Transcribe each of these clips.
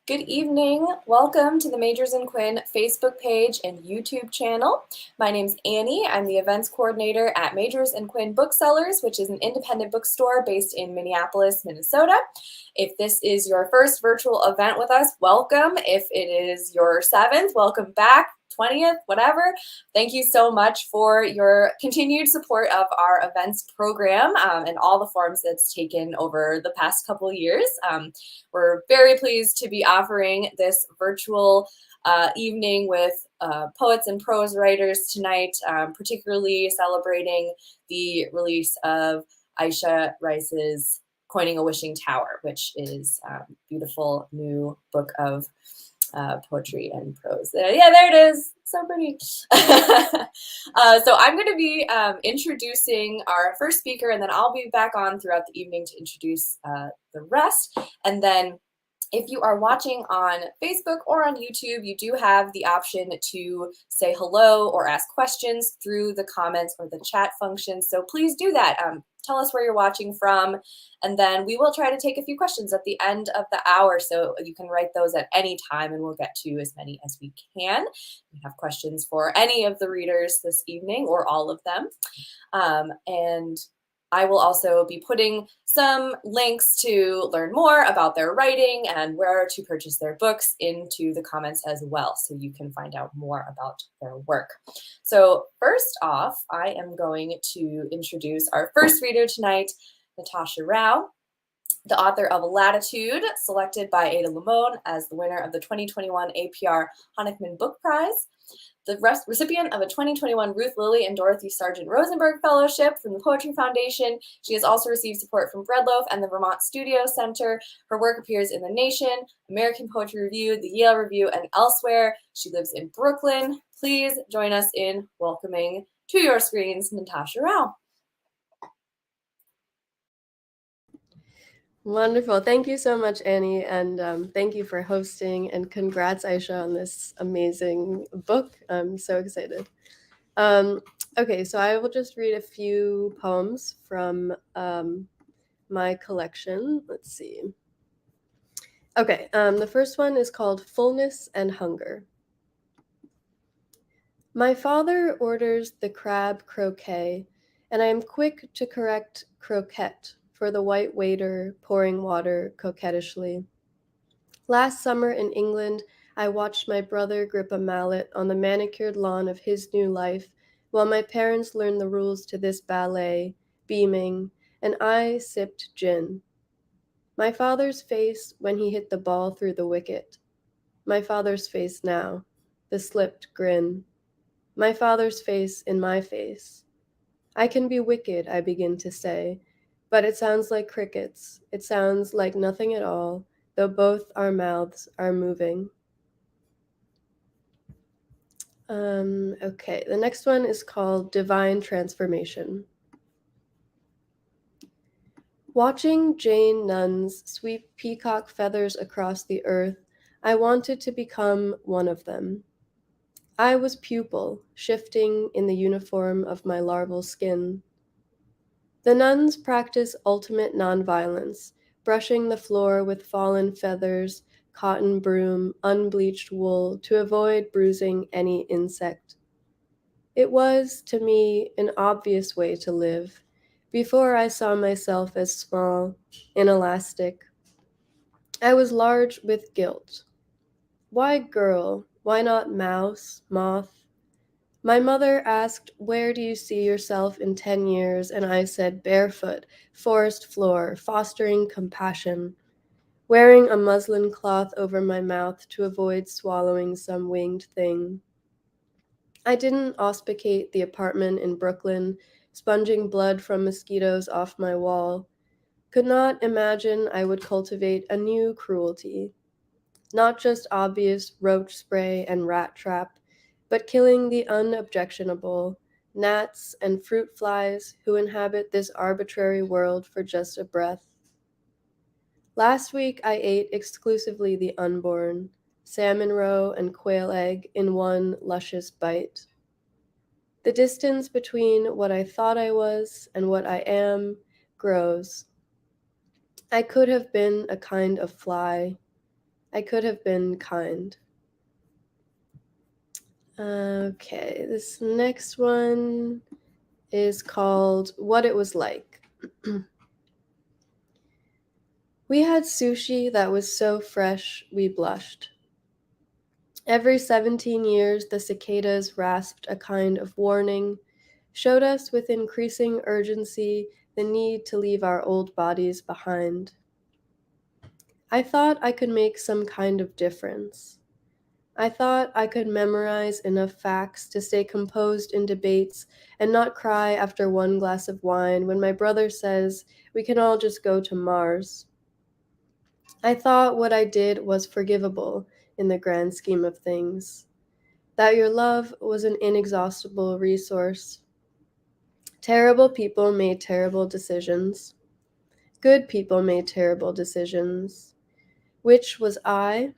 Good evening. Welcome to the Majors and Quinn Facebook page and YouTube channel. My name's Annie. I'm the events coordinator at Majors and Quinn Booksellers, which is an independent bookstore based in Minneapolis, Minnesota. If this is your first virtual event with us, welcome. If it is your seventh, welcome back. 20th, whatever. Thank you so much for your continued support of our events program and all the forms it's taken over the past couple of years. We're very pleased to be offering this virtual evening with poets and prose writers tonight, particularly celebrating the release of Ayesha Raees's Coining a Wishing Tower, which is a beautiful new book of poetry and prose. Yeah, there it is. So pretty. So I'm going to be introducing our first speaker, and then I'll be back on throughout the evening to introduce the rest. And then if you are watching on Facebook or on YouTube, you do have the option to say hello or ask questions through the comments or the chat function. So please do that. Tell us where you're watching from, and then we will try to take a few questions at the end of the hour. So you can write those at any time, and we'll get to as many as we can. We have questions for any of the readers this evening or all of them. And I will also be putting some links to learn more about their writing and where to purchase their books into the comments as well, so you can find out more about their work. So first off, I am going to introduce our first reader tonight, Natasha Raees, the author of Latitude, selected by Ada Limon as the winner of the 2021 APR Honickman Book Prize, the recipient of a 2021 Ruth Lilly and Dorothy Sargent Rosenberg Fellowship from the Poetry Foundation. She has also received support from Breadloaf and the Vermont Studio Center. Her work appears in The Nation, American Poetry Review, the Yale Review, and elsewhere. She lives in Brooklyn. Please join us in welcoming to your screens Natasha Raees. Wonderful. Thank you so much, Annie, and thank you for hosting, and congrats, Ayesha, on this amazing book. I'm so excited. Okay, so I will just read a few poems from my collection. Let's see. Okay, the first one is called Fullness and Hunger. My father orders the crab croquet, and I am quick to correct croquette for the white waiter pouring water coquettishly. Last summer in England, I watched my brother grip a mallet on the manicured lawn of his new life, while my parents learned the rules to this ballet, beaming, and I sipped gin. My father's face when he hit the ball through the wicket. My father's face now, the slipped grin. My father's face in my face. I can be wicked, I begin to say, but it sounds like crickets. It sounds like nothing at all, though both our mouths are moving. Okay, the next one is called Divine Transformation. Watching Jane nuns sweep peacock feathers across the earth, I wanted to become one of them. I was pupil, shifting in the uniform of my larval skin. The nuns practice ultimate nonviolence, brushing the floor with fallen feathers, cotton broom, unbleached wool to avoid bruising any insect. It was, to me, an obvious way to live, before I saw myself as small, inelastic. I was large with guilt. Why girl? Why not mouse, moth? My mother asked, "Where do you see yourself in 10 years?" And I said, barefoot, forest floor, fostering compassion, wearing a muslin cloth over my mouth to avoid swallowing some winged thing. I didn't auspicate the apartment in Brooklyn, sponging blood from mosquitoes off my wall. Could not imagine I would cultivate a new cruelty. Not just obvious roach spray and rat trap, but killing the unobjectionable, gnats and fruit flies who inhabit this arbitrary world for just a breath. Last week I ate exclusively the unborn, salmon roe and quail egg in one luscious bite. The distance between what I thought I was and what I am grows. I could have been a kind of fly. I could have been kind. Okay, this next one is called What It Was Like. We had sushi that was so fresh we blushed. Every 17 years, the cicadas rasped a kind of warning, showed us with increasing urgency the need to leave our old bodies behind. I thought I could make some kind of difference. I thought I could memorize enough facts to stay composed in debates and not cry after one glass of wine when my brother says we can all just go to Mars. I thought what I did was forgivable in the grand scheme of things, that your love was an inexhaustible resource. Terrible people made terrible decisions. Good people made terrible decisions. Which was I?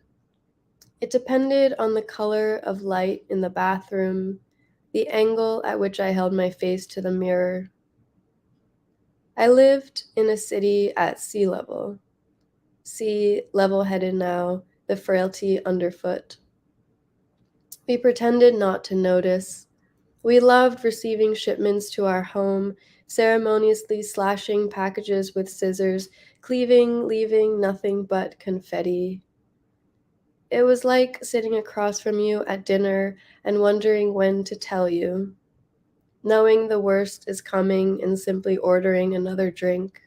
It depended on the color of light in the bathroom, the angle at which I held my face to the mirror. I lived in a city at sea level. Sea level headed now, the frailty underfoot. We pretended not to notice. We loved receiving shipments to our home, ceremoniously slashing packages with scissors, cleaving, leaving nothing but confetti. It was like sitting across from you at dinner and wondering when to tell you, knowing the worst is coming and simply ordering another drink.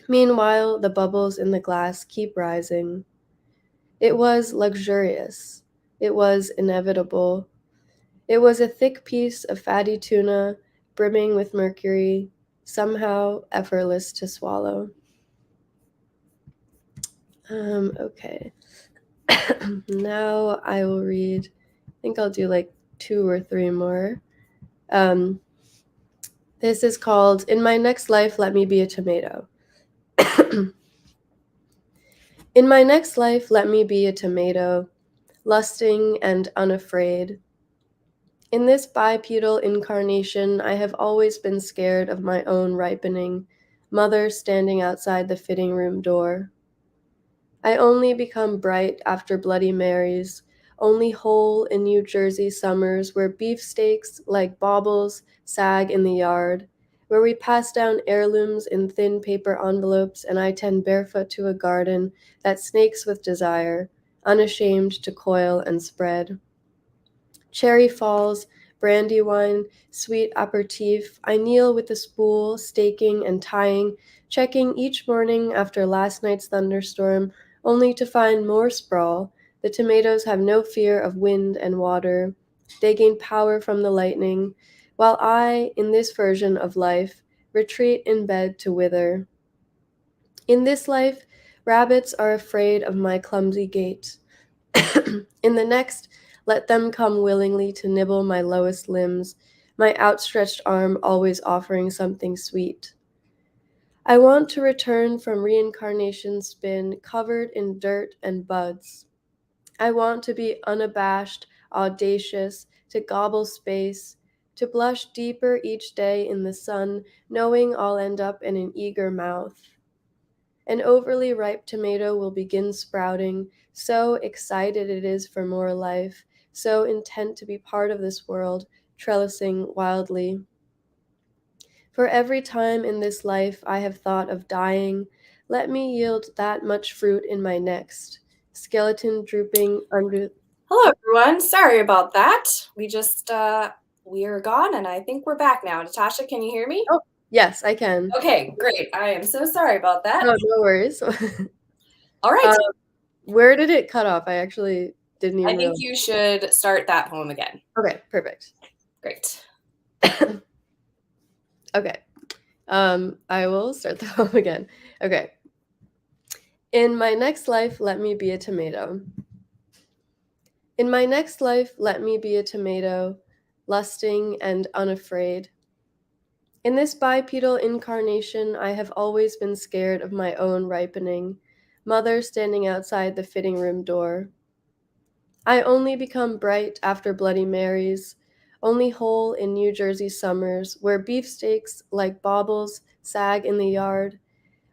Meanwhile, the bubbles in the glass keep rising. It was luxurious. It was inevitable. It was a thick piece of fatty tuna, brimming with mercury, somehow effortless to swallow. Okay. Now I will read, I think I'll do like 2 or 3 more. Um, this is called In My Next Life, Let Me Be a Tomato. In my next life, let me be a tomato, lusting and unafraid. In this bipedal incarnation, I have always been scared of my own ripening, mother standing outside the fitting room door. I only become bright after Bloody Marys, only whole in New Jersey summers where beefsteaks, like baubles, sag in the yard, where we pass down heirlooms in thin paper envelopes and I tend barefoot to a garden that snakes with desire, unashamed to coil and spread. Cherry falls, brandywine, sweet aperitif, I kneel with the spool, staking and tying, checking each morning after last night's thunderstorm, only to find more sprawl. The tomatoes have no fear of wind and water. They gain power from the lightning, while I, in this version of life, retreat in bed to wither. In this life, rabbits are afraid of my clumsy gait. In the next, let them come willingly to nibble my lowest limbs, my outstretched arm always offering something sweet. I want to return from reincarnation's spin covered in dirt and buds. I want to be unabashed, audacious, to gobble space, to blush deeper each day in the sun, knowing I'll end up in an eager mouth. An overly ripe tomato will begin sprouting, so excited it is for more life, so intent to be part of this world, trellising wildly. For every time in this life I have thought of dying, let me yield that much fruit in my next, skeleton drooping under. Hello, everyone. Sorry about that. We are gone, and I think we're back now. Natasha, can you hear me? Oh, yes, I can. Okay, great. I am so sorry about that. Oh, no worries. All right. Where did it cut off? I actually didn't I even think realize. you should start that poem again. Okay, perfect. Great. Okay. I will start the poem again. Okay. In my next life, let me be a tomato. In my next life, let me be a tomato, lusting and unafraid. In this bipedal incarnation, I have always been scared of my own ripening, mother standing outside the fitting room door. I only become bright after Bloody Marys, only whole in New Jersey summers where beefsteaks, like baubles, sag in the yard,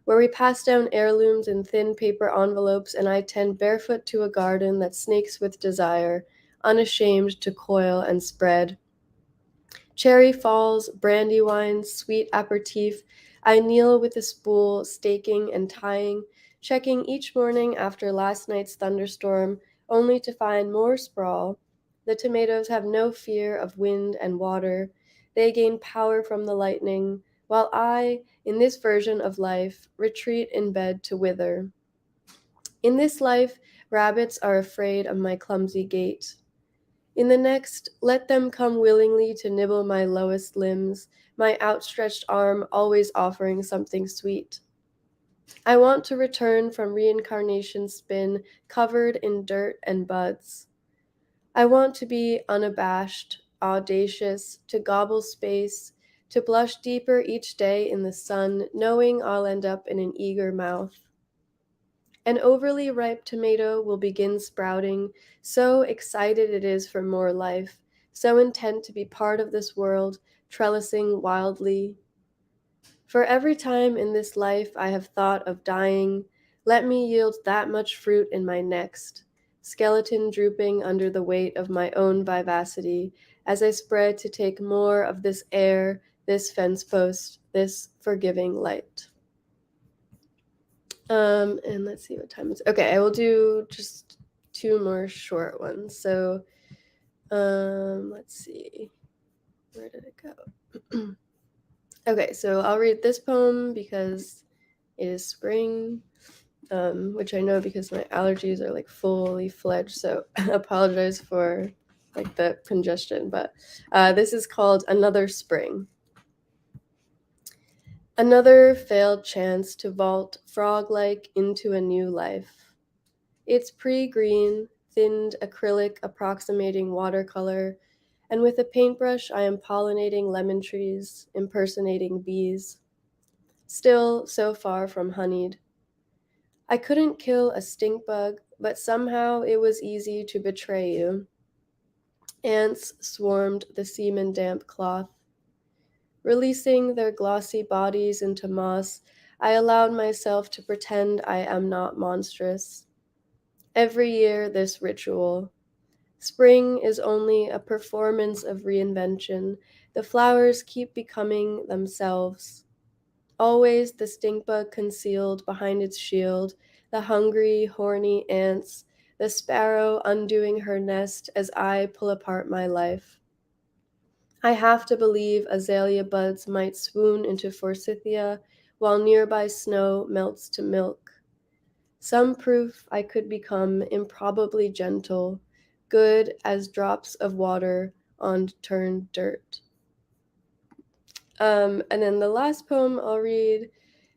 where we pass down heirlooms in thin paper envelopes and I tend barefoot to a garden that snakes with desire, unashamed to coil and spread. Cherry falls, brandy wines, sweet aperitif. I kneel with a spool, staking and tying, checking each morning after last night's thunderstorm, only to find more sprawl. The tomatoes have no fear of wind and water. They gain power from the lightning, while I, in this version of life, retreat in bed to wither. In this life, rabbits are afraid of my clumsy gait. In the next, let them come willingly to nibble my lowest limbs, my outstretched arm always offering something sweet. I want to return from reincarnation's spin, covered in dirt and buds. I want to be unabashed, audacious, to gobble space, to blush deeper each day in the sun, knowing I'll end up in an eager mouth. An overly ripe tomato will begin sprouting, so excited it is for more life, so intent to be part of this world, trellising wildly. For every time in this life I have thought of dying, let me yield that much fruit in my next, skeleton drooping under the weight of my own vivacity, as I spread to take more of this air, this fence post, this forgiving light. And let's see what time it is. Okay, I will do just two more short ones. So, let's see. Where did it go? Okay, so I'll read this poem because it is spring, which I know because my allergies are like fully fledged. So I apologize for like the congestion, but this is called Another Spring. Another failed chance to vault frog-like into a new life. It's pre-green, thinned acrylic approximating watercolor, and with a paintbrush I am pollinating lemon trees, impersonating bees. Still so far from honeyed. I couldn't kill a stink bug, but somehow it was easy to betray you. Ants swarmed the semen-damp cloth. Releasing their glossy bodies into moss, I allowed myself to pretend I am not monstrous. Every year, this ritual. Spring is only a performance of reinvention. The flowers keep becoming themselves. Always the stink bug concealed behind its shield, the hungry, horny ants, the sparrow undoing her nest as I pull apart my life. I have to believe azalea buds might swoon into forsythia while nearby snow melts to milk. Some proof I could become improbably gentle, good as drops of water on turned dirt. And then the last poem I'll read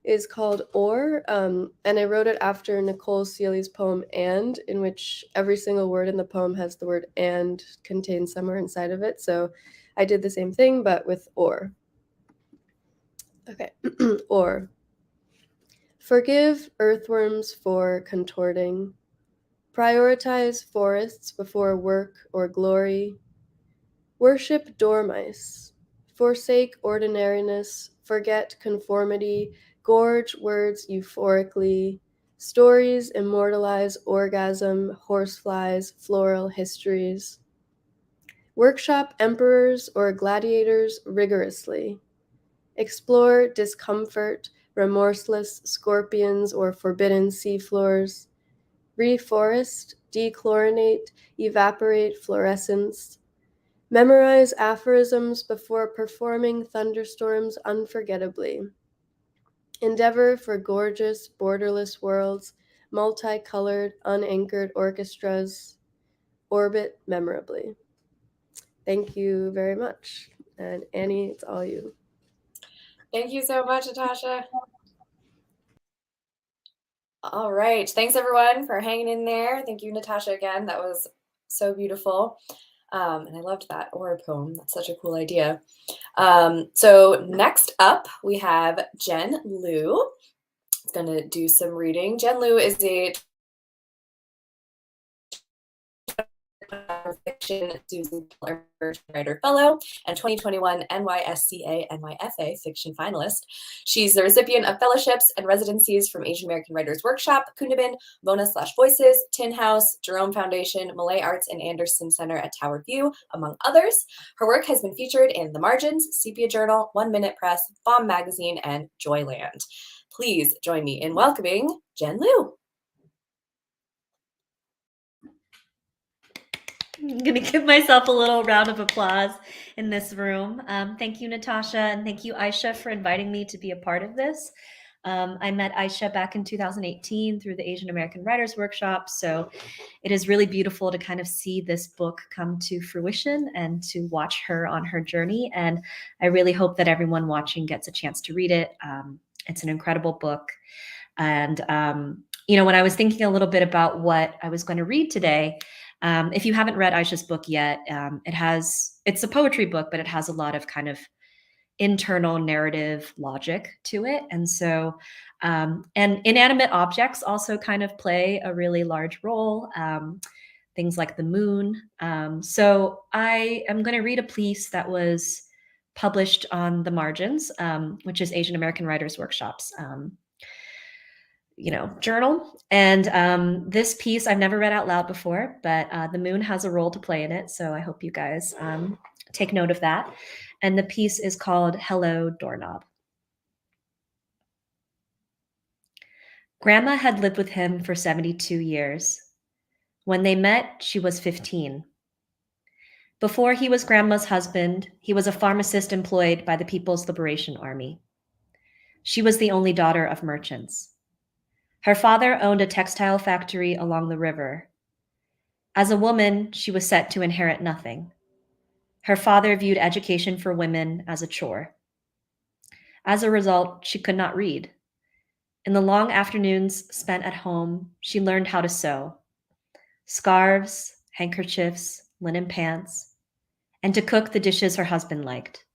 is called Or, and I wrote it after Nicole Seeley's poem And, in which every single word in the poem has the word and contained somewhere inside of it. So I did the same thing, but with Or. Okay, Or. Forgive earthworms for contorting. Prioritize forests before work or glory. Worship dormice. Forsake ordinariness. Forget conformity. Gorge words euphorically. Stories immortalize orgasm, horseflies, floral histories. Workshop emperors or gladiators rigorously. Explore discomfort, remorseless scorpions or forbidden seafloors. Reforest, dechlorinate, evaporate fluorescence. Memorize aphorisms before performing thunderstorms unforgettably. Endeavor for gorgeous, borderless worlds, multicolored, unanchored orchestras. Orbit memorably. Thank you very much. And Annie, it's all you. Thank you so much, Natasha. All right. Thanks, everyone, for hanging in there. Thank you, Natasha, again. That was so beautiful. And I loved that Aura poem. That's such a cool idea. So next up, we have Jen Liu. It's going to do some reading. Jen Liu is a Fiction Susan Writer Fellow and 2021 NYSCA NYFA Fiction Finalist. She's the recipient of fellowships and residencies from Asian American Writers Workshop, Kunibin, Mona/Voices, Tin House, Jerome Foundation, Malay Arts, and Anderson Center at Tower View, among others. Her work has been featured in The Margins, Sepia Journal, 1 Minute Press, Bomb Magazine, and Joyland. Please join me in welcoming Jen Liu. I'm going to give myself a little round of applause in this room. Thank you, Natasha, and thank you, Ayesha, for inviting me to be a part of this. I met Ayesha back in 2018 through the Asian American Writers Workshop, so it is really beautiful to kind of see this book come to fruition and to watch her on her journey, and I really hope that everyone watching gets a chance to read it. It's an incredible book, and when I was thinking a little bit about what I was going to read today, if you haven't read Ayesha's book yet, it's a poetry book, but it has a lot of kind of internal narrative logic to it. And so, and inanimate objects also kind of play a really large role, things like the moon. So I am going to read a piece that was published on The Margins, which is Asian American Writers Workshop's journal. And this piece I've never read out loud before, but the moon has a role to play in it. So I hope you guys take note of that. And the piece is called Hello, Doorknob. Grandma had lived with him for 72 years. When they met, she was 15. Before he was Grandma's husband, he was a pharmacist employed by the People's Liberation Army. She was the only daughter of merchants. Her father owned a textile factory along the river. As a woman, she was set to inherit nothing. Her father viewed education for women as a chore. As a result, she could not read. In the long afternoons spent at home, she learned how to sew scarves, handkerchiefs, linen pants, and to cook the dishes her husband liked.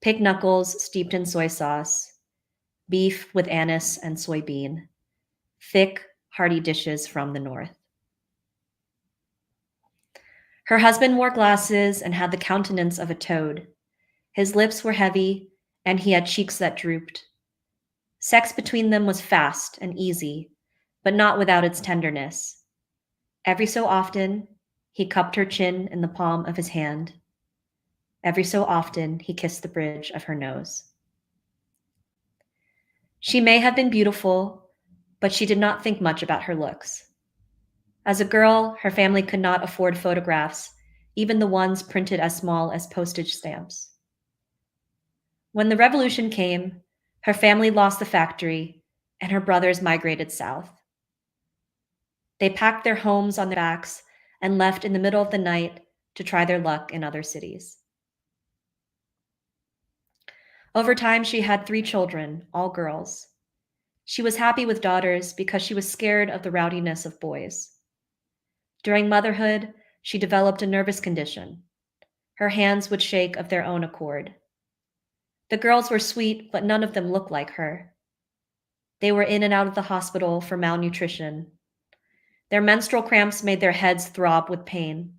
Pig knuckles steeped in soy sauce, beef with anise and soybean, thick, hearty dishes from the north. Her husband wore glasses and had the countenance of a toad. His lips were heavy, and he had cheeks that drooped. Sex between them was fast and easy, but not without its tenderness. Every so often, he cupped her chin in the palm of his hand. Every so often, he kissed the bridge of her nose. She may have been beautiful, but she did not think much about her looks. As a girl, her family could not afford photographs, even the ones printed as small as postage stamps. When the revolution came, her family lost the factory, and her brothers migrated south. They packed their homes on their backs and left in the middle of the night to try their luck in other cities. Over time, she had 3 children, all girls. She was happy with daughters because she was scared of the rowdiness of boys. During motherhood, she developed a nervous condition. Her hands would shake of their own accord. The girls were sweet, but none of them looked like her. They were in and out of the hospital for malnutrition. Their menstrual cramps made their heads throb with pain.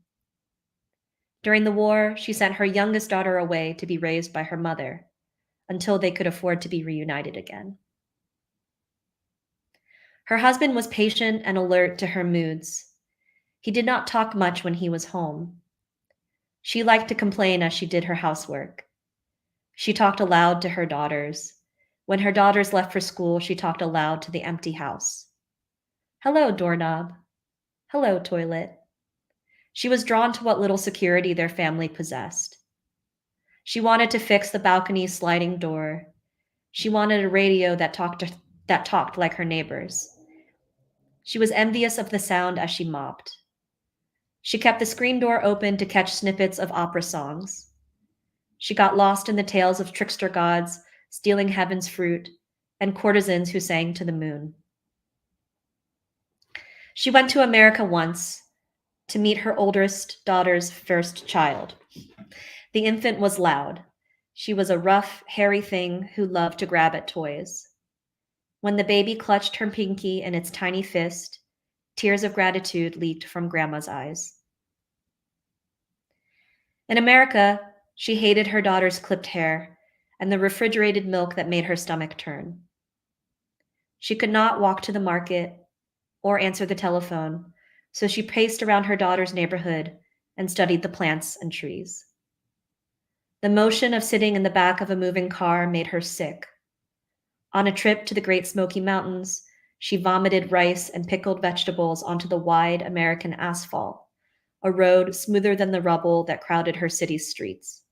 During the war, she sent her youngest daughter away to be raised by her mother until they could afford to be reunited again. Her husband was patient and alert to her moods. He did not talk much when he was home. She liked to complain as she did her housework. She talked aloud to her daughters. When her daughters left for school, she talked aloud to the empty house. Hello, doorknob. Hello, toilet. She was drawn to what little security their family possessed. She wanted to fix the balcony's sliding door. She wanted a radio that talked like her neighbors. She was envious of the sound as she mopped. She kept the screen door open to catch snippets of opera songs. She got lost in the tales of trickster gods stealing heaven's fruit and courtesans who sang to the moon. She went to America once to meet her oldest daughter's first child. The infant was loud. She was a rough, hairy thing who loved to grab at toys. When the baby clutched her pinky in its tiny fist, tears of gratitude leaked from Grandma's eyes. In America, she hated her daughter's clipped hair and the refrigerated milk that made her stomach turn. She could not walk to the market or answer the telephone, so she paced around her daughter's neighborhood and studied the plants and trees. The motion of sitting in the back of a moving car made her sick. On a trip to the Great Smoky Mountains, she vomited rice and pickled vegetables onto the wide American asphalt, a road smoother than the rubble that crowded her city's streets.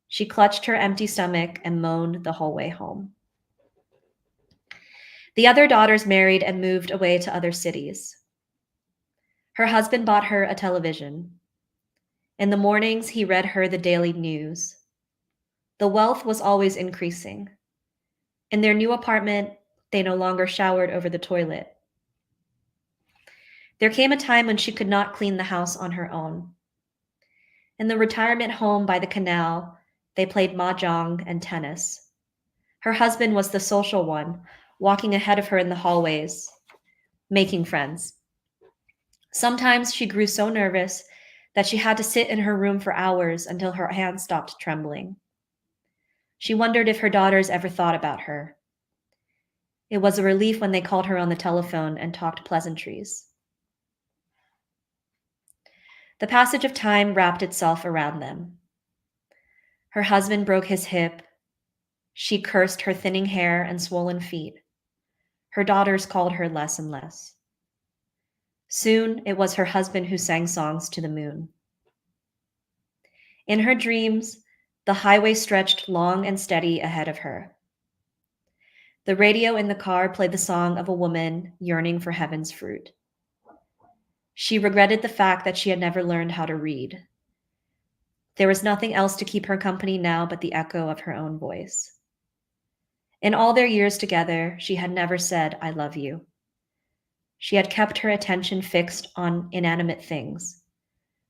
She clutched her empty stomach and moaned the whole way home. The other daughters married and moved away to other cities. Her husband bought her a television. In the mornings, he read her the daily news. The wealth was always increasing. In their new apartment, they no longer showered over the toilet. There came a time when she could not clean the house on her own. In the retirement home by the canal, they played mahjong and tennis. Her husband was the social one, walking ahead of her in the hallways, making friends. Sometimes she grew so nervous that she had to sit in her room for hours until her hands stopped trembling. She wondered if her daughters ever thought about her. It was a relief when they called her on the telephone and talked pleasantries. The passage of time wrapped itself around them. Her husband broke his hip. She cursed her thinning hair and swollen feet. Her daughters called her less and less. Soon it was her husband who sang songs to the moon. In her dreams, the highway stretched long and steady ahead of her. The radio in the car played the song of a woman yearning for heaven's fruit. She regretted the fact that she had never learned how to read. There was nothing else to keep her company now but the echo of her own voice. In all their years together, she had never said, "I love you." She had kept her attention fixed on inanimate things,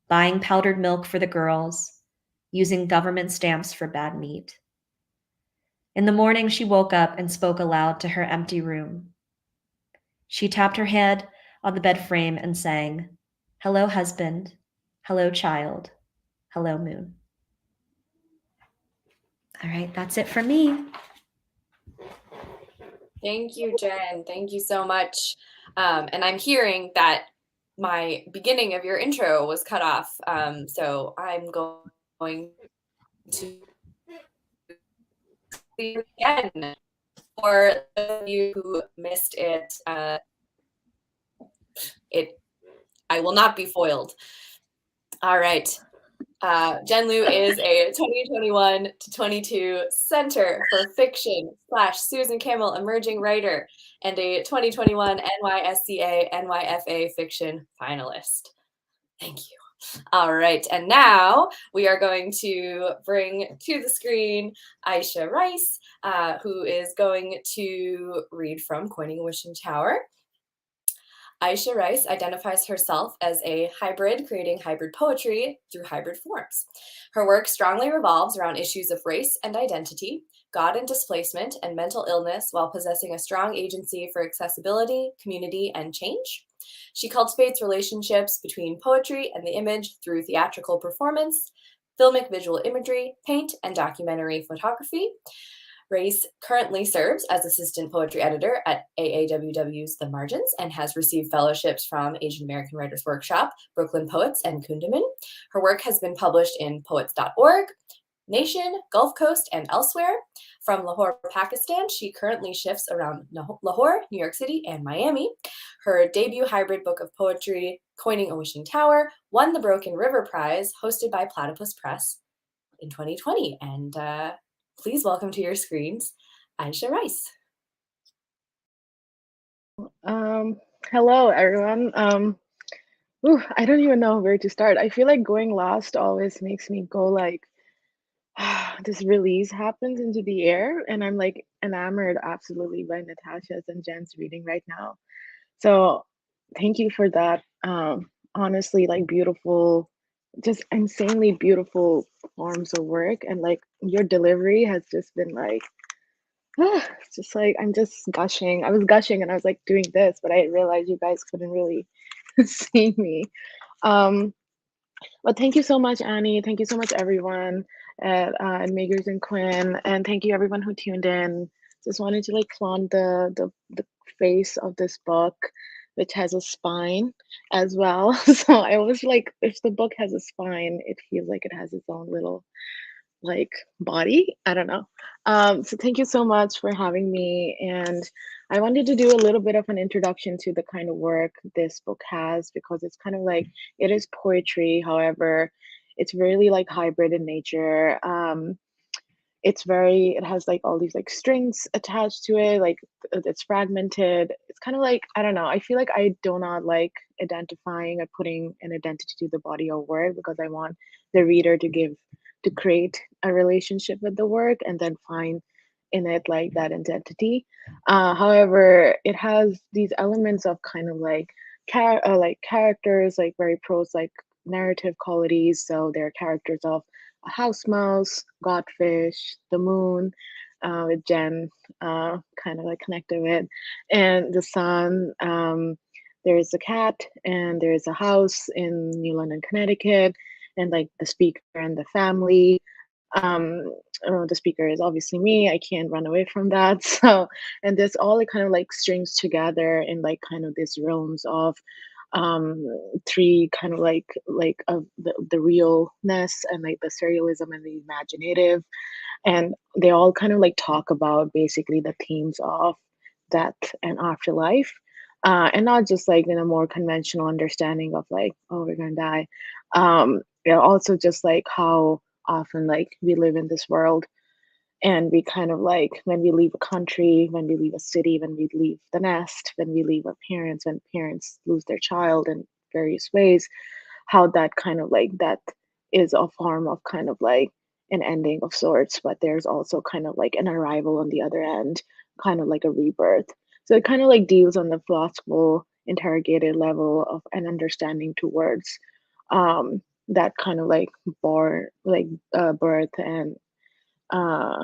buying powdered milk for the girls, using government stamps for bad meat. In the morning, she woke up and spoke aloud to her empty room. She tapped her head on the bed frame and sang, "Hello, husband. Hello, child. Hello, moon." All right, that's it for me. Thank you, Jen. Thank you so much. And I'm hearing that my beginning of your intro was cut off. So I'm going to see it again. For those of you who missed it, I will not be foiled. All right. Jen Liu is a 2021 to 22 Center for Fiction / Susan Campbell Emerging Writer and a 2021 NYSCA NYFA Fiction finalist. Thank you. All right, and now we are going to bring to the screen Ayesha Raees, who is going to read from Coining a Wishing Tower. Ayesha Raees identifies herself as a hybrid, creating hybrid poetry through hybrid forms. Her work strongly revolves around issues of race and identity, God and displacement, and mental illness while possessing a strong agency for accessibility, community, and change. She cultivates relationships between poetry and the image through theatrical performance, filmic visual imagery, paint, and documentary photography. Raees currently serves as assistant poetry editor at AAWW's The Margins and has received fellowships from Asian American Writers Workshop, Brooklyn Poets, and Kundiman. Her work has been published in Poets.org, Nation, Gulf Coast, and elsewhere. From Lahore, Pakistan, she currently shifts around Lahore, New York City, and Miami. Her debut hybrid book of poetry, Coining a Wishing Tower, won the Broken River Prize, hosted by Platypus Press in 2020. And please welcome to your screens, Ayesha Raees. Hello, everyone. I don't even know where to start. I feel like going last always makes me go like, this release happens into the air, and I'm like enamored absolutely by Natasha's and Jen's reading right now. So thank you for that. Honestly, like beautiful, just insanely beautiful forms of work, and like your delivery has just been like, it's just like I'm just gushing. I was gushing and I was like doing this, but I realized you guys couldn't really see me. Well, thank you so much, Annie. Thank you so much, everyone at Makers and Quinn, and thank you everyone who tuned in. Just wanted to like flaunt the face of this book, which has a spine as well. So I was like, if the book has a spine, it feels like it has its own little like body. I don't know. So thank you so much for having me. And I wanted to do a little bit of an introduction to the kind of work this book has because it's kind of like it is poetry. However, it's really like hybrid in nature. It has like all these like strings attached to it, like it's fragmented. It's kind of like, I don't know, I feel like I do not like identifying or putting an identity to the body or word because I want the reader to create a relationship with the work and then find in it like that identity. However, it has these elements of kind of like like characters, like very prose like narrative qualities. So there are characters of a house mouse, godfish, the moon, with Jen kind of like connected with, and the sun. There's a cat, and there's a house in New London, Connecticut, and like the speaker and the family. The speaker is obviously me. I can't run away from that. So, and this all it kind of like strings together in like kind of these realms of um three kind of like of the realness and like the surrealism and the imaginative, and they all kind of like talk about basically the themes of death and afterlife, and not just like in a more conventional understanding of like, oh, we're gonna die. Also just like how often like we live in this world and we kind of like when we leave a country, when we leave a city, when we leave the nest, when we leave our parents, when parents lose their child in various ways, how that kind of like that is a form of kind of like an ending of sorts, but there's also kind of like an arrival on the other end, kind of like a rebirth. So it kind of like deals on the philosophical interrogated level of an understanding towards that kind of like birth and uh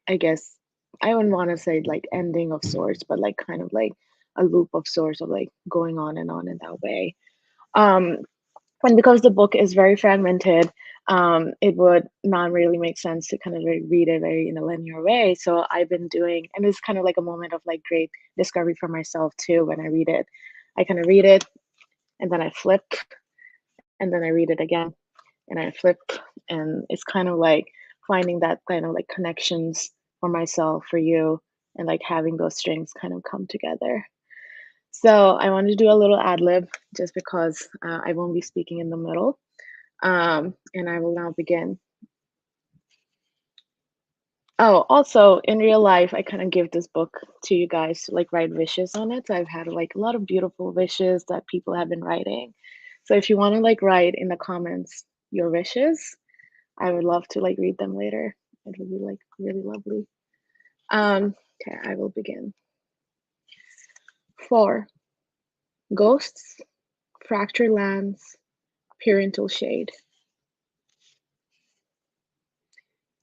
I guess I wouldn't want to say like ending of sorts, but like kind of like a loop of sorts of like going on in that way. Um, and because the book is very fragmented, it would not really make sense to kind of like read it very in a linear way. So I've been doing, and it's kind of like a moment of like great discovery for myself too when I read it. I kind of read it and then I flip and then I read it again and I flip, and it's kind of like finding that kind of like connections for myself, for you, and like having those strings kind of come together. So I wanted to do a little ad lib just because I won't be speaking in the middle. And I will now begin. Oh, also in real life, I kind of give this book to you guys to like write wishes on it. So I've had like a lot of beautiful wishes that people have been writing. So if you want to like write in the comments your wishes, I would love to like read them later. It would be like really lovely. Okay, I will begin. 4. Ghosts, fractured lands, parental shade.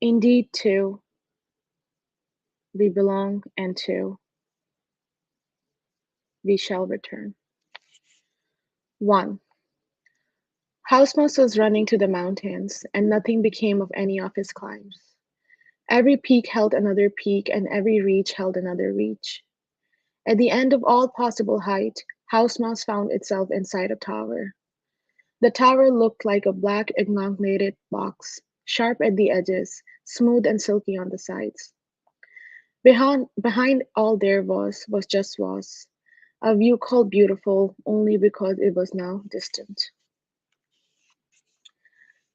Indeed, too, we belong, and too, we shall return. 1. Housemouse was running to the mountains, and nothing became of any of his climbs. Every peak held another peak, and every reach held another reach. At the end of all possible height, Housemouse found itself inside a tower. The tower looked like a black elongated box, sharp at the edges, smooth and silky on the sides. Behind all there was just was, a view called beautiful only because it was now distant.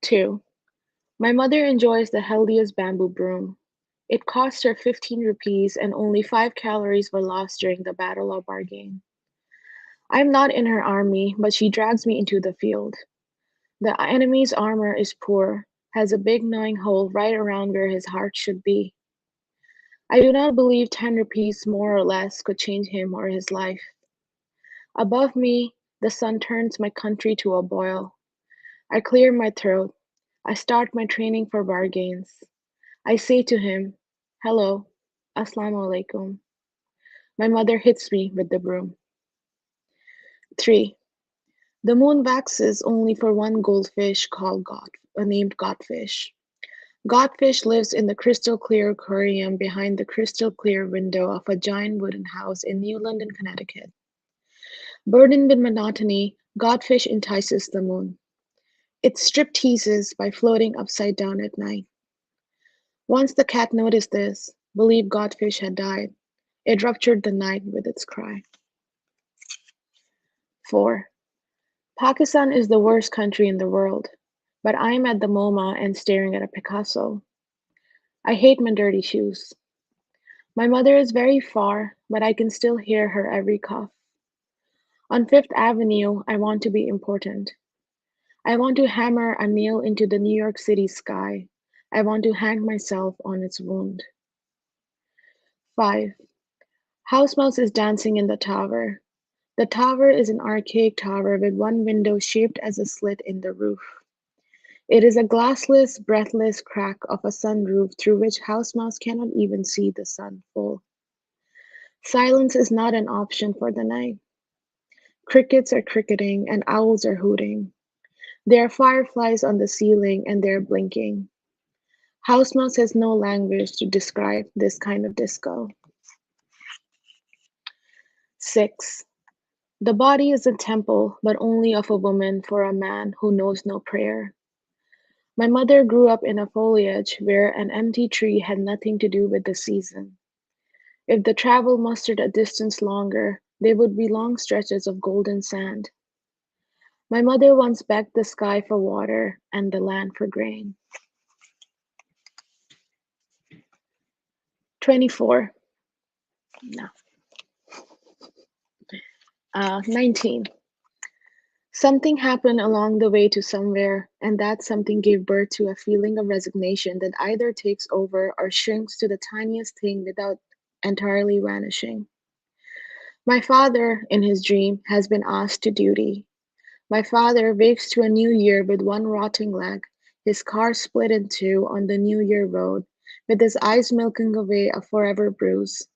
2. My mother enjoys the healthiest bamboo broom. It cost her 15 rupees and only 5 calories were lost during the Battle of Bargain. I'm not in her army, but she drags me into the field. The enemy's armor is poor, has a big gnawing hole right around where his heart should be. I do not believe 10 rupees more or less could change him or his life. Above me, the sun turns my country to a boil. I clear my throat. I start my training for bargains. I say to him, hello, assalamu alaikum. My mother hits me with the broom. 3. The moon waxes only for one goldfish named Godfish. Godfish lives in the crystal-clear aquarium behind the crystal-clear window of a giant wooden house in New London, Connecticut. Burdened with monotony, Godfish entices the moon. It strip-teases by floating upside down at night. Once the cat noticed this, believed Godfish had died, it ruptured the night with its cry. 4. Pakistan is the worst country in the world, but I am at the MoMA and staring at a Picasso. I hate my dirty shoes. My mother is very far, but I can still hear her every cough. On Fifth Avenue, I want to be important. I want to hammer a nail into the New York City sky. I want to hang myself on its wound. 5. House Mouse is dancing in the tower. The tower is an archaic tower with one window shaped as a slit in the roof. It is a glassless, breathless crack of a sunroof through which House Mouse cannot even see the sun full. Silence is not an option for the night. Crickets are cricketing and owls are hooting. There are fireflies on the ceiling and they're blinking. House Mouse has no language to describe this kind of disco. 6. The body is a temple, but only of a woman for a man who knows no prayer. My mother grew up in a foliage where an empty tree had nothing to do with the season. If the travel mustered a distance longer, there would be long stretches of golden sand. My mother once begged the sky for water and the land for grain. 24. No. 19. Something happened along the way to somewhere, and that something gave birth to a feeling of resignation that either takes over or shrinks to the tiniest thing without entirely vanishing. My father, in his dream, has been asked to duty. My father wakes to a new year with one rotting leg, his car split in two on the New Year road, with his eyes milking away a forever bruise.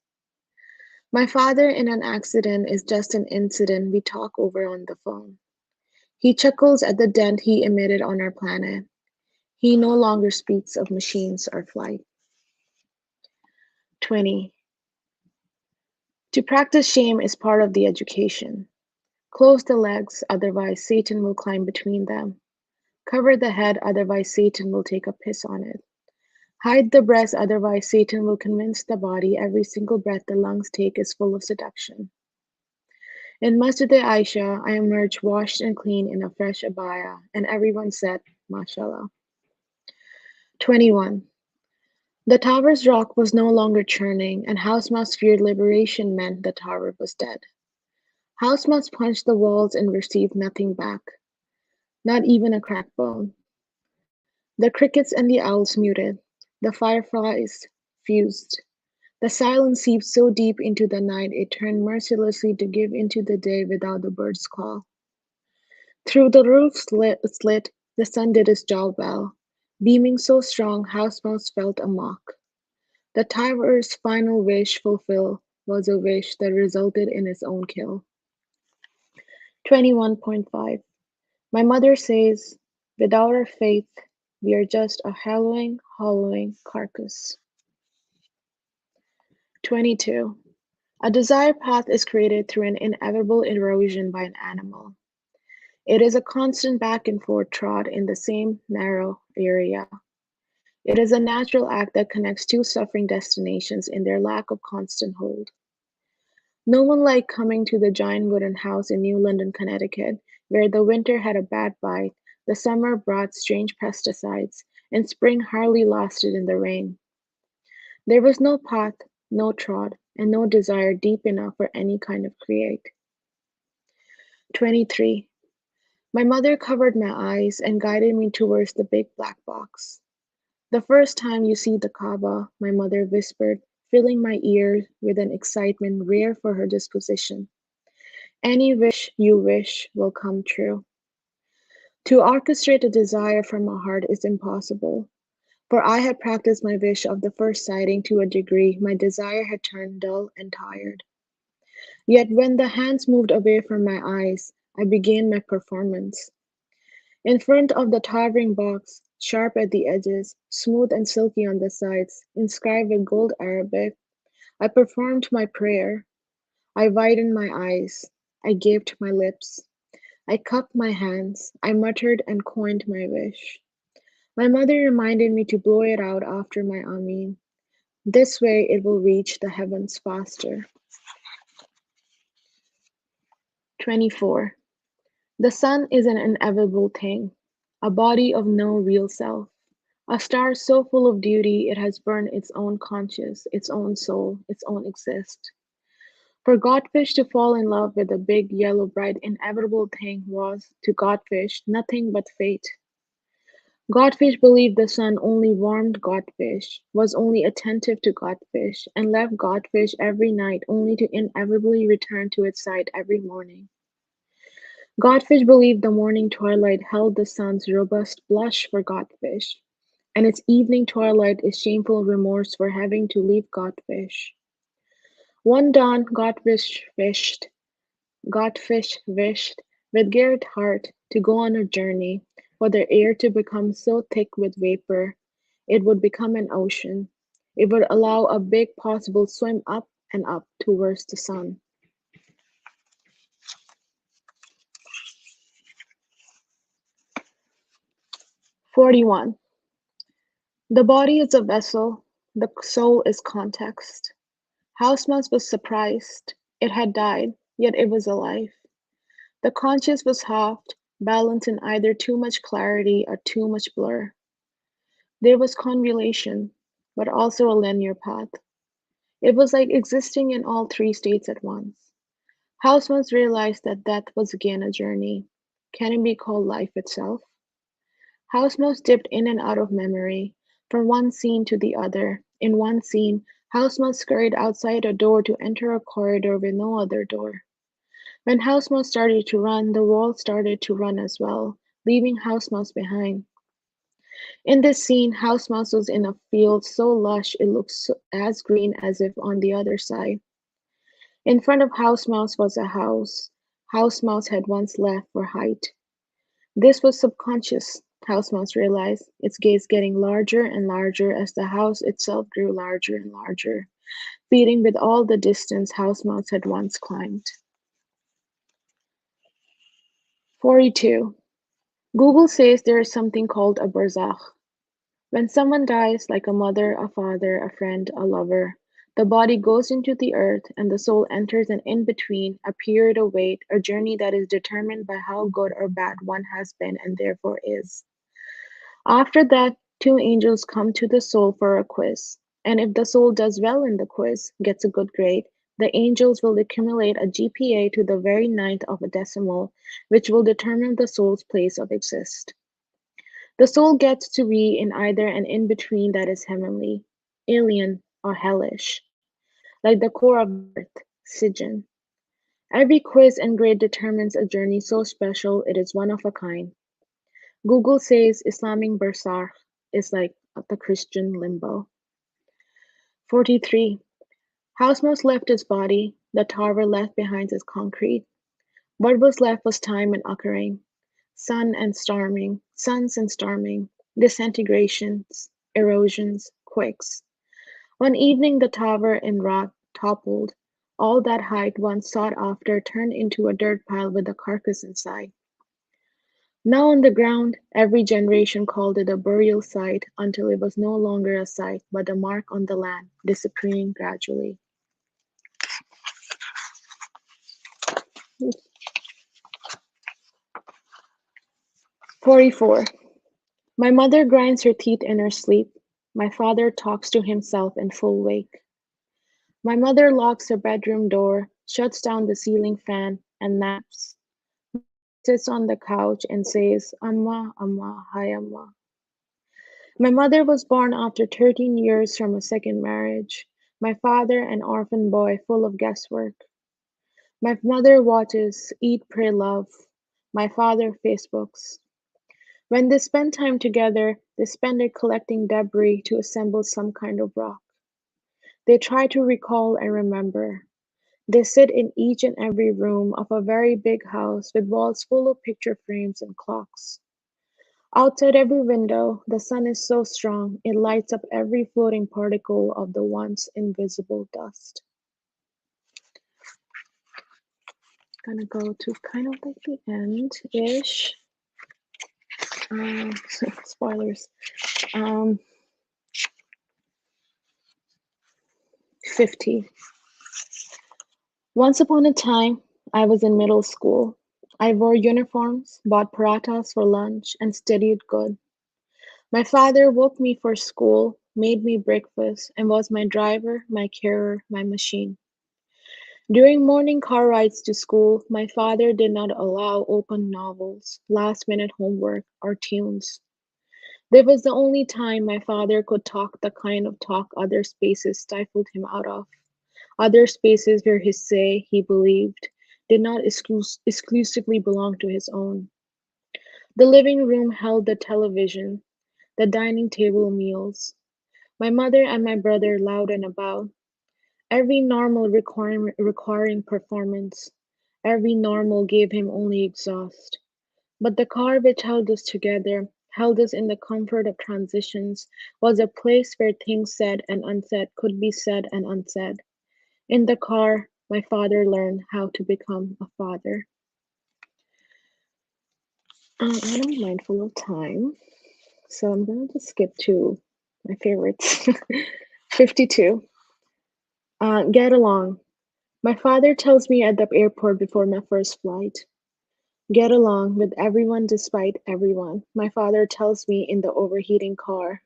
My father in an accident is just an incident we talk over on the phone. He chuckles at the dent he emitted on our planet. He no longer speaks of machines or flight. 20. To practice shame is part of the education. Close the legs, otherwise Satan will climb between them. Cover the head, otherwise Satan will take a piss on it. Hide the breast, otherwise Satan will convince the body every single breath the lungs take is full of seduction. In Masjid Aisha, I emerged washed and clean in a fresh abaya, and everyone said, Mashallah. 21. The tower's rock was no longer churning, and House Mouse feared liberation meant the tower was dead. House Mouse punched the walls and received nothing back, not even a cracked bone. The crickets and the owls muted, the fireflies fused. The silence seeped so deep into the night it turned mercilessly to give into the day without the bird's call. Through the roof slit, the sun did its job well. Beaming so strong, House Mouse felt a mock. The tower's final wish fulfilled was a wish that resulted in its own kill. 21.5. My mother says, without our faith, we are just a hollowing carcass. 22. A desire path is created through an inevitable erosion by an animal. It is a constant back and forth trot in the same narrow area. It is a natural act that connects two suffering destinations in their lack of constant hold. No one liked coming to the giant wooden house in New London, Connecticut, where the winter had a bad bite, the summer brought strange pesticides, and spring hardly lasted in the rain. There was no path, no trot, and no desire deep enough for any kind of create. 23. My mother covered my eyes and guided me towards the big black box. The first time you see the Kaaba, my mother whispered, filling my ears with an excitement rare for her disposition. Any wish you wish will come true. To orchestrate a desire from my heart is impossible, for I had practiced my wish of the first sighting to a degree my desire had turned dull and tired. Yet when the hands moved away from my eyes, I began my performance. In front of the towering box, sharp at the edges, smooth and silky on the sides, inscribed with gold Arabic, I performed my prayer. I widened my eyes. I gaped my lips. I cupped my hands. I muttered and coined my wish. My mother reminded me to blow it out after my Amin. This way it will reach the heavens faster. 24. The sun is an inevitable thing, a body of no real self, a star so full of duty it has burned its own conscience, its own soul, its own exist. For Godfish to fall in love with the big, yellow, bright, inevitable thing was, to Godfish, nothing but fate. Godfish believed the sun only warmed Godfish, was only attentive to Godfish, and left Godfish every night only to inevitably return to its side every morning. Godfish believed the morning twilight held the sun's robust blush for Godfish, and its evening twilight is shameful remorse for having to leave Godfish. One dawn Godfish wished, with Garrett heart, to go on a journey, for the air to become so thick with vapor, it would become an ocean. It would allow a big possible swim up and up towards the sun. 41. The body is a vessel, the soul is context. Housemouse was surprised. It had died, yet it was alive. The conscience was halved, balanced in either too much clarity or too much blur. There was convolution, but also a linear path. It was like existing in all three states at once. Housemouse realized that death was again a journey. Can it be called life itself? Housemouse dipped in and out of memory, from one scene to the other. In one scene, Housemouse scurried outside a door to enter a corridor with no other door. When Housemouse started to run, the world started to run as well, leaving Housemouse behind. In this scene, Housemouse was in a field so lush it looked as green as if on the other side. In front of Housemouse was a house. Housemouse had once left for height. This was subconscious, Housemouse realized, its gaze getting larger and larger as the house itself grew larger and larger, beating with all the distance Housemouse had once climbed. 42. Google says there is something called a barzakh. When someone dies, like a mother, a father, a friend, a lover, the body goes into the earth and the soul enters an in-between, a period of wait, a journey that is determined by how good or bad one has been and therefore is. After that, two angels come to the soul for a quiz, and if the soul does well in the quiz, gets a good grade, the angels will accumulate a GPA to the very ninth of a decimal, which will determine the soul's place of exist. The soul gets to be in either an in-between that is heavenly, alien, or hellish, like the core of the earth, Sijin. Every quiz and grade determines a journey so special it is one of a kind. Google says Islamic Barzakh is like the Christian limbo. 43. Housemouse left its body, the tower left behind its concrete. What was left was time and occurring, suns and storming, disintegrations, erosions, quakes. One evening the tower in rock toppled. All that height once sought after turned into a dirt pile with a carcass inside. Now on the ground, every generation called it a burial site until it was no longer a site, but a mark on the land, disappearing gradually. 44. My mother grinds her teeth in her sleep. My father talks to himself in full wake. My mother locks her bedroom door, shuts down the ceiling fan, and naps. Sits on the couch and says, Amma, Amma, hi Amma. My mother was born after 13 years from a second marriage. My father, an orphan boy full of guesswork. My mother watches Eat, Pray, Love. My father Facebooks. When they spend time together, they spend it collecting debris to assemble some kind of rock. They try to recall and remember. They sit in each and every room of a very big house with walls full of picture frames and clocks. Outside every window, the sun is so strong it lights up every floating particle of the once invisible dust. Gonna go to kind of like the end-ish. Spoilers. 50. Once upon a time, I was in middle school. I wore uniforms, bought parathas for lunch, and studied good. My father woke me for school, made me breakfast, and was my driver, my carer, my machine. During morning car rides to school, my father did not allow open novels, last-minute homework, or tunes. This was the only time my father could talk the kind of talk other spaces stifled him out of. Other spaces where his say, he believed, did not exclusively belong to his own. The living room held the television, the dining table meals, my mother and my brother loud and about, every normal requiring performance, every normal gave him only exhaust. But the car which held us together, held us in the comfort of transitions, was a place where things said and unsaid could be said and unsaid. In the car, my father learned how to become a father. I'm mindful of time, so I'm going to just skip to my favorites. 52. Get along. My father tells me at the airport before my first flight. Get along with everyone despite everyone. My father tells me in the overheating car.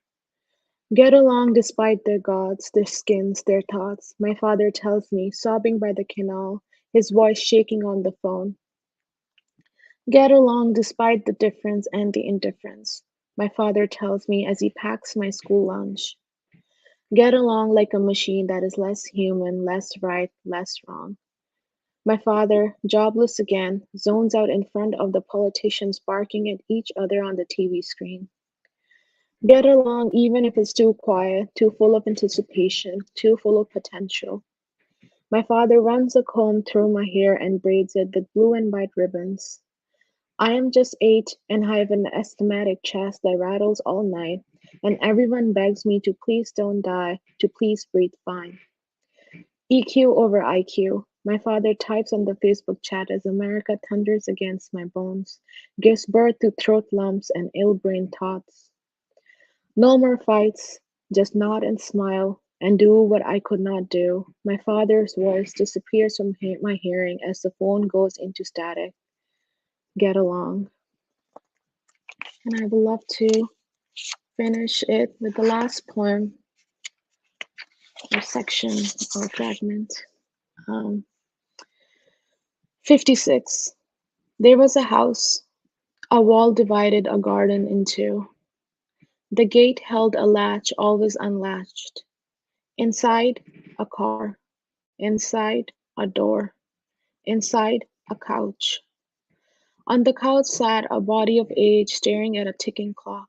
Get along despite their gods, their skins, their thoughts. My father tells me, sobbing by the canal, his voice shaking on the phone. Get along despite the difference and the indifference. My father tells me as he packs my school lunch. Get along like a machine that is less human, less right, less wrong. My father, jobless again, zones out in front of the politicians barking at each other on the TV screen. Get along even if it's too quiet, too full of anticipation, too full of potential. My father runs a comb through my hair and braids it with blue and white ribbons. I am just 8 and I have an asthmatic chest that rattles all night, and everyone begs me to please don't die, to please breathe fine. EQ over IQ. My father types on the Facebook chat as America thunders against my bones, gives birth to throat lumps and ill-brained thoughts. No more fights, just nod and smile, and do what I could not do. My father's voice disappears from my hearing as the phone goes into static. Get along. And I would love to finish it with the last poem or section or fragment. Um, 56. There was a house. A wall divided a garden in two. The gate held a latch always unlatched. Inside, a car. Inside, a door. Inside, a couch. On the couch sat a body of age staring at a ticking clock.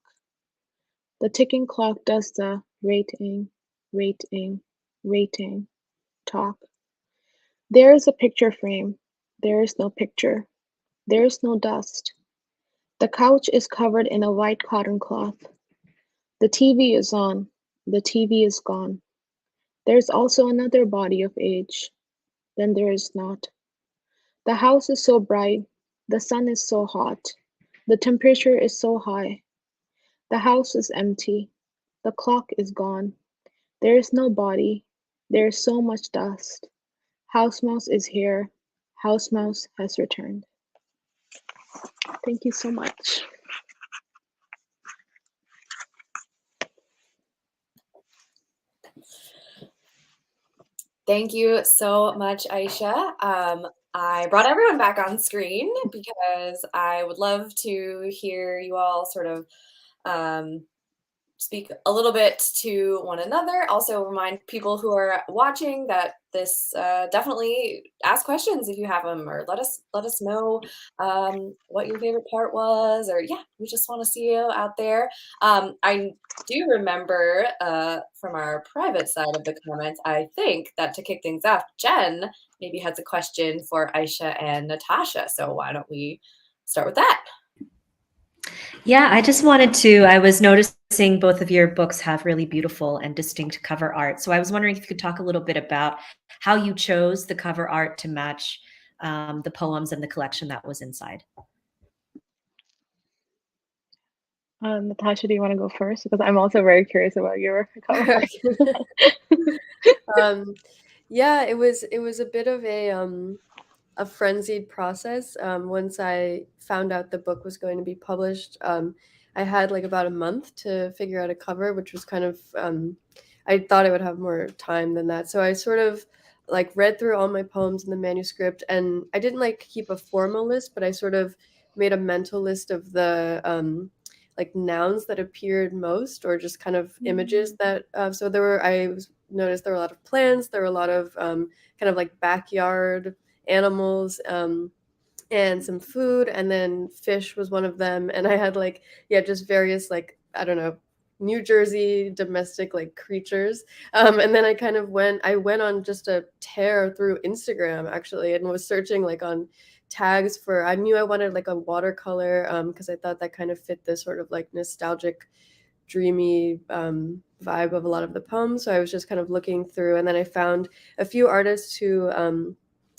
The ticking clock does the rating, rating, rating talk. There is a picture frame. There is no picture. There is no dust. The couch is covered in a white cotton cloth. The TV is on. The TV is gone. There's also another body of age. Then there is not. The house is so bright. The sun is so hot. The temperature is so high. The house is empty. The clock is gone. There is no body. There is so much dust. House Mouse is here. House Mouse has returned. Thank you so much. Thank you so much, Ayesha. I brought everyone back on screen because I would love to hear you all sort of speak a little bit to one another. Also remind people who are watching that this definitely ask questions if you have them, or let us know what your favorite part was, or yeah, we just want to see you out there. I do remember from our private side of the comments, I think that to kick things off, Jen maybe has a question for Ayesha and Natasha. So why don't we start with that? Yeah, I was noticing both of your books have really beautiful and distinct cover art. So I was wondering if you could talk a little bit about how you chose the cover art to match the poems and the collection that was inside. Natasha, do you want to go first? Because I'm also very curious about your cover art. Yeah, it was a bit of a frenzied process. Once I found out the book was going to be published, I had like about a month to figure out a cover, which was kind of I thought I would have more time than that. So I sort of like read through all my poems in the manuscript, and I didn't like keep a formal list, but I sort of made a mental list of the like nouns that appeared most, or just kind of images that. So there were noticed there were a lot of plants, there were a lot of kind of like backyard animals, and some food, and then fish was one of them. And I had like, yeah, just various like, I don't know, New Jersey domestic like creatures. And then I went on just a tear through Instagram actually, and was searching like on tags for, I knew I wanted like a watercolor, because I thought that kind of fit the sort of like nostalgic dreamy vibe of a lot of the poems. So I was just kind of looking through, and then I found a few artists who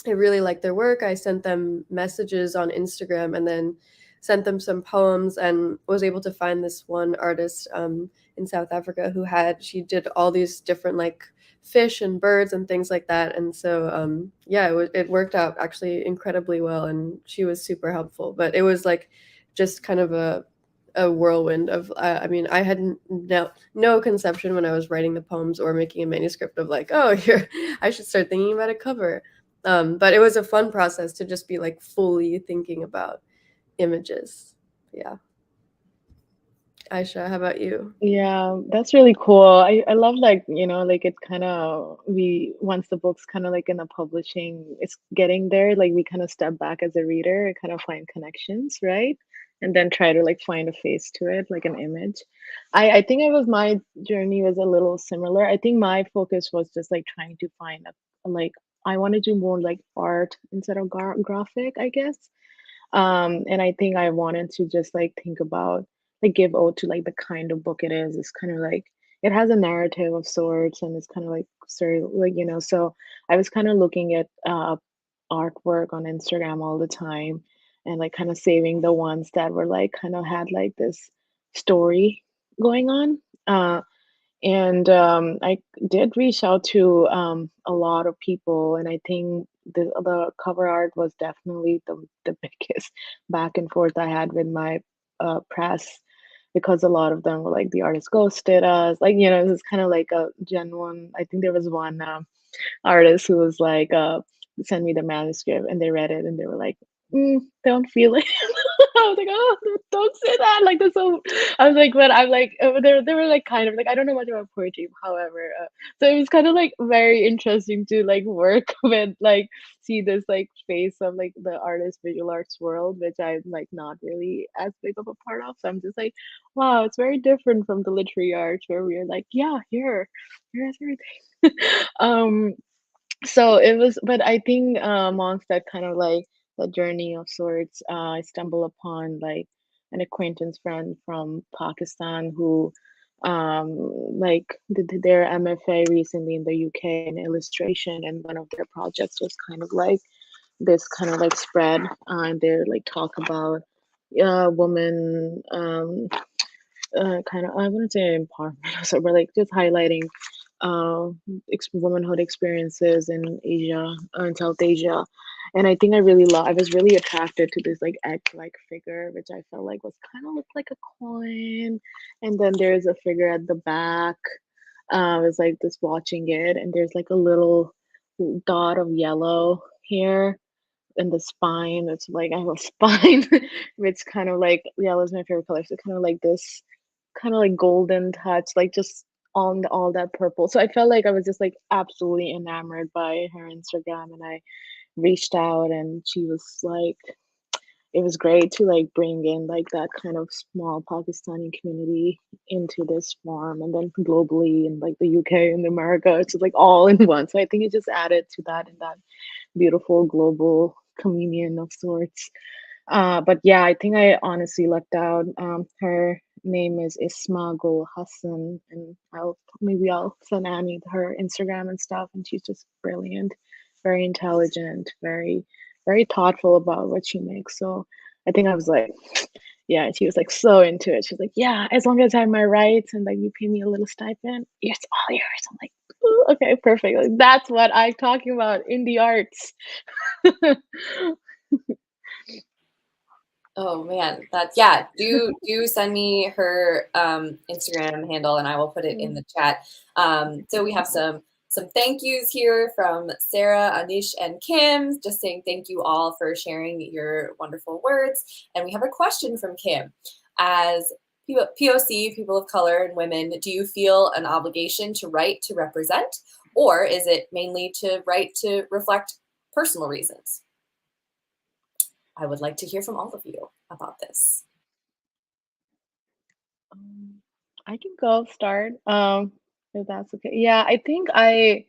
I really liked their work. I sent them messages on Instagram, and then sent them some poems, and was able to find this one artist in South Africa she did all these different like fish and birds and things like that. And so yeah, it worked out actually incredibly well, and she was super helpful. But it was like just kind of a whirlwind of I mean, I had no conception when I was writing the poems or making a manuscript of like, oh, here I should start thinking about a cover. But it was a fun process to just be like fully thinking about images. Yeah. Aisha, how about you? Yeah, that's really cool. I love like, like it's kind of we once the book's kind of like in the publishing, it's getting there, like we kind of step back as a reader and kind of find connections, right? And then try to like find a face to it, like an image. I think it was my journey was a little similar. I think my focus was just like trying to find like I want to do more like art instead of graphic, I guess. And I think I wanted to just like think about like give ode to like the kind of book it is. It's kind of like it has a narrative of sorts, and it's kind of like story like so I was kind of looking at artwork on Instagram all the time, and like kind of saving the ones that were like kind of had like this story going on. And I did reach out to a lot of people, and I think the cover art was definitely the biggest back and forth I had with my press, because a lot of them were like the artist ghosted us, like this is kind of like a genuine. I think there was one artist who was like send me the manuscript, and they read it and they were like, don't feel it. I was like, oh, don't say that. Like, that's so. I was like, but I'm like, they were like kind of like, I don't know much about poetry, however. So it was kind of like very interesting to like work with, like, see this like face of like the artist visual arts world, which I'm like not really as big of a part of. So I'm just like, wow, it's very different from the literary arts where we're like, yeah, here's everything. um, so it was, but I think amongst that kind of like the journey of sorts, I stumbled upon like an acquaintance friend from Pakistan who like did their MFA recently in the UK in illustration, and one of their projects was kind of like this kind of like spread, and they like talk about woman kind of, I wouldn't say empowerment, so but like just highlighting uh womanhood experiences in Asia, in South Asia. And I think I was really attracted to this like egg-like figure, which I felt like was kind of looked like a coin. And then there's a figure at the back. I was like just watching it, and there's like a little dot of yellow here in the spine. It's like I have a spine, which kind of like yellow is my favorite color. So kind of like this kind of like golden touch, like just on all that purple. So I felt like I was just like absolutely enamored by her Instagram, and I reached out, and she was like, it was great to like bring in like that kind of small Pakistani community into this form, and then globally in like the UK and America, it's just like all in one. So I think it just added to that, and that beautiful global communion of sorts. But yeah, I think I honestly lucked out. Her name is Isma Gul Hassan, and I'll send Annie her Instagram and stuff. And she's just brilliant, very intelligent, very thoughtful about what she makes. So I think I was like, yeah, she was like so into it. She's like, yeah, as long as I have my rights and like you pay me a little stipend, it's all yours. I'm like, "Ooh, okay, perfect. Like, that's what I'm talking about in the arts." Oh man, that's yeah. Do send me her Instagram handle and I will put it in the chat. So we have some thank yous here from Sarah, Anish, and Kim, just saying thank you all for sharing your wonderful words. And we have a question from Kim. As POC, people of color and women, do you feel an obligation to write to represent, or is it mainly to write to reflect personal reasons? I would like to hear from all of you about this. I can go start. If that's okay. Yeah, I think I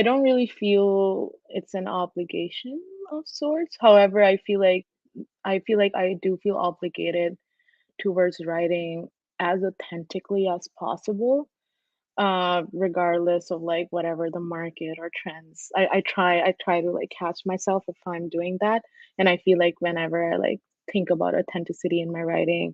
don't really feel it's an obligation of sorts. However, I feel like I do feel obligated towards writing as authentically as possible, regardless of like whatever the market or trends. I try to like catch myself if I'm doing that. And I feel like whenever I like think about authenticity in my writing,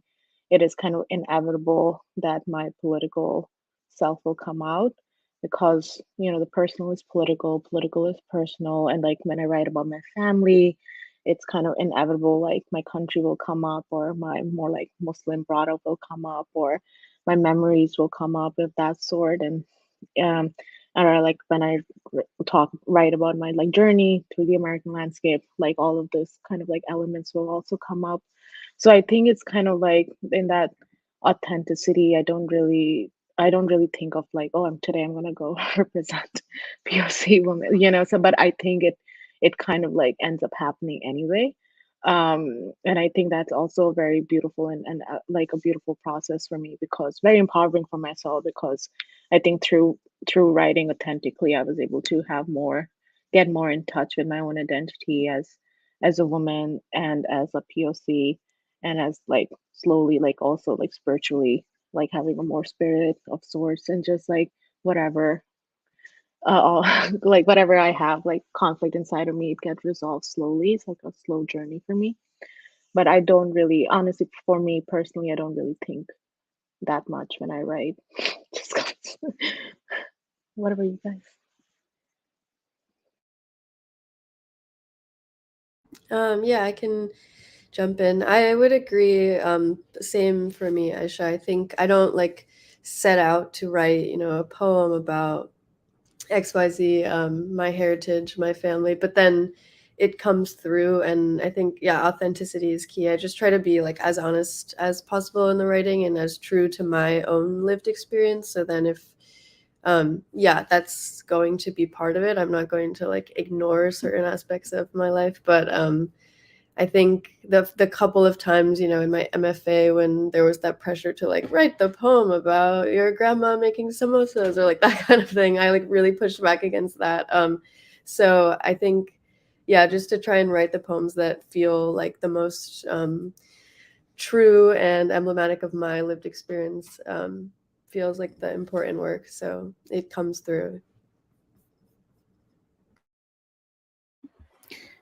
it is kind of inevitable that my political self will come out, because the personal is political, political is personal. And like when I write about my family, it's kind of inevitable, like my country will come up, or my more like Muslim brought up will come up, or my memories will come up of that sort. And um I don't know, like when I write about my like journey through the American landscape, like all of this kind of like elements will also come up. So I think it's kind of like in that authenticity, I don't really think of like, oh, I'm gonna go represent POC women, so but I think it kind of like ends up happening anyway. And I think that's also very beautiful, and like a beautiful process for me, because very empowering for myself, because I think through writing authentically, I was able to get more in touch with my own identity as a woman, and as a POC, and as like slowly like also like spiritually, like having a more spirit of sorts, and just like whatever all like whatever I have like conflict inside of me, it gets resolved slowly. It's like a slow journey for me. But I don't really, honestly, for me personally, I don't really think that much when I write. Just 'cause- what about you guys? Yeah, I can jump in. I would agree. Same for me, Aisha. I think I don't like set out to write, a poem about XYZ, my heritage, my family, but then it comes through. And I think, yeah, authenticity is key. I just try to be like as honest as possible in the writing and as true to my own lived experience. So then if yeah, that's going to be part of it. I'm not going to like ignore certain aspects of my life, but I think the couple of times, in my MFA, when there was that pressure to like write the poem about your grandma making samosas or like that kind of thing, I like really pushed back against that. So I think, yeah, just to try and write the poems that feel like the most true and emblematic of my lived experience feels like the important work. So it comes through.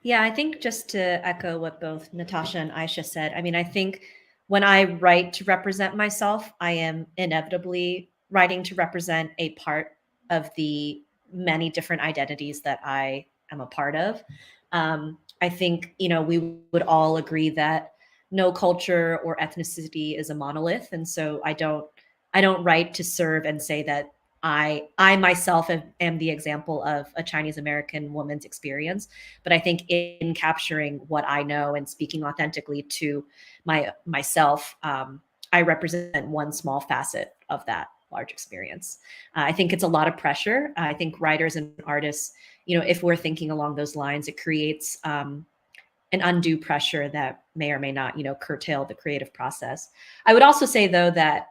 Yeah, I think just to echo what both Natasha and Aisha said, I mean, I think when I write to represent myself, I am inevitably writing to represent a part of the many different identities that I am a part of. I think, we would all agree that no culture or ethnicity is a monolith. And so I don't write to serve and say that I myself am the example of a Chinese American woman's experience. But I think in capturing what I know and speaking authentically to myself, I represent one small facet of that large experience. I think it's a lot of pressure. I think writers and artists, if we're thinking along those lines, it creates an undue pressure that may or may not, curtail the creative process. I would also say, though, that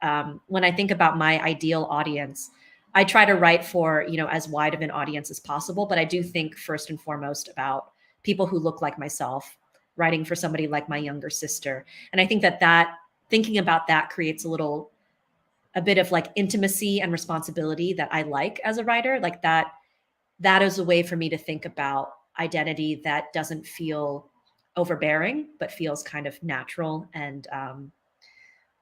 when I think about my ideal audience, I try to write for, as wide of an audience as possible. But I do think first and foremost about people who look like myself, writing for somebody like my younger sister. And I think that thinking about that creates a bit of like intimacy and responsibility that I like as a writer. Like that is a way for me to think about identity that doesn't feel overbearing, but feels kind of natural and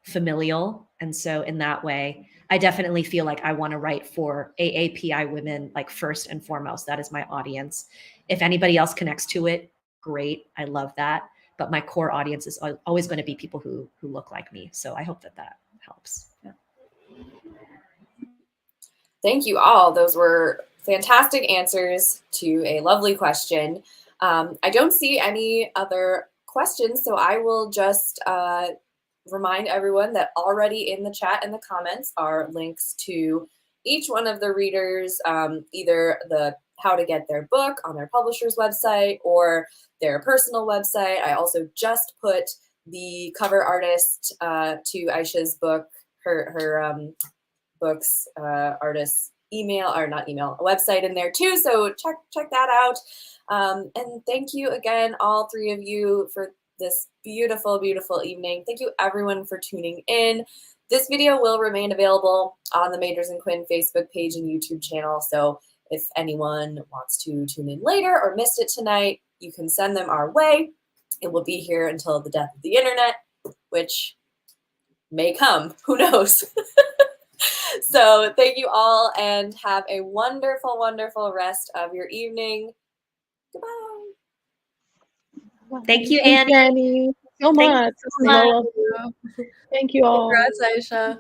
familial. And so in that way, I definitely feel like I want to write for AAPI women, like first and foremost. That is my audience. If anybody else connects to it, great. I love that. But my core audience is always going to be people who look like me. So I hope that helps. Yeah. Thank you all. Those were fantastic answers to a lovely question. I don't see any other questions, so I will just remind everyone that already in the chat and the comments are links to each one of the readers, either the how to get their book on their publisher's website or their personal website. I also just put the cover artist to Ayesha's book, her books artist's email, or not email, a website in there too. So check that out. And thank you again, all three of you, for this beautiful, beautiful evening. Thank you everyone for tuning in. This video will remain available on the Majors and Quinn Facebook page and YouTube channel. So if anyone wants to tune in later or missed it tonight, you can send them our way. It will be here until the death of the internet, which may come, who knows? So thank you all and have a wonderful, wonderful rest of your evening. Goodbye. Thank you, Thanks, Annie. Annie, so much. Thank you so much. Thank you all. Congrats, Ayesha.